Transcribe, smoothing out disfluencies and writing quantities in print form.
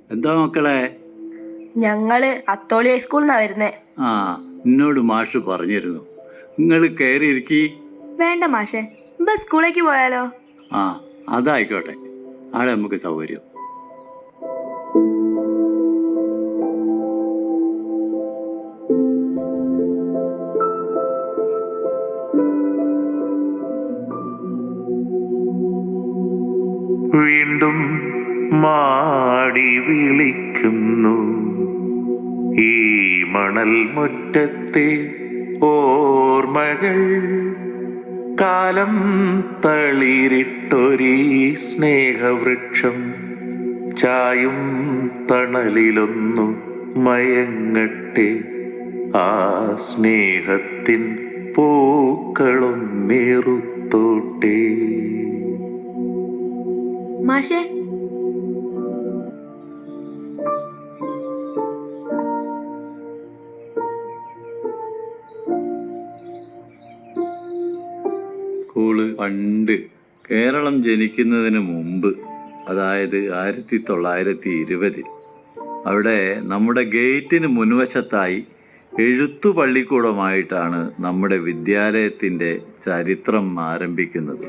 എന്താ മക്കളെ? ഞങ്ങള് അത്തോളി ഹൈസ്കൂളിന്നാ വരുന്നേ. ആ, എന്നോട് മാഷ് പറഞ്ഞിരുന്നു. നിങ്ങൾ കയറിയിരിക്കി. വേണ്ട മാഷെ, ഇപ്പൊ സ്കൂളിലേക്ക് പോയാലോ? ആ, അതായിക്കോട്ടെ. അവിടെ നമുക്ക് സൗകര്യം. വീണ്ടും മാടി വിളിക്കുന്നു ഈ മണൽ മുറ്റത്തെ ഓർമ്മകൾ. കാലം തളിരിട്ടൊരീ സ്നേഹവൃക്ഷം ചായും തണലിലൊന്നു മയങ്ങട്ടെ. ആ സ്നേഹത്തിൻ പൂക്കളൊന്നേറുത്തോട്ടെ. മാഷെ, സ്കൂള് പണ്ട് കേരളം ജനിക്കുന്നതിന് മുമ്പ്, അതായത് 1920, അവിടെ നമ്മുടെ ഗേറ്റിന് മുൻവശത്തായി എഴുത്തു പള്ളിക്കൂടമായിട്ടാണ് നമ്മുടെ വിദ്യാലയത്തിൻ്റെ ചരിത്രം ആരംഭിക്കുന്നത്.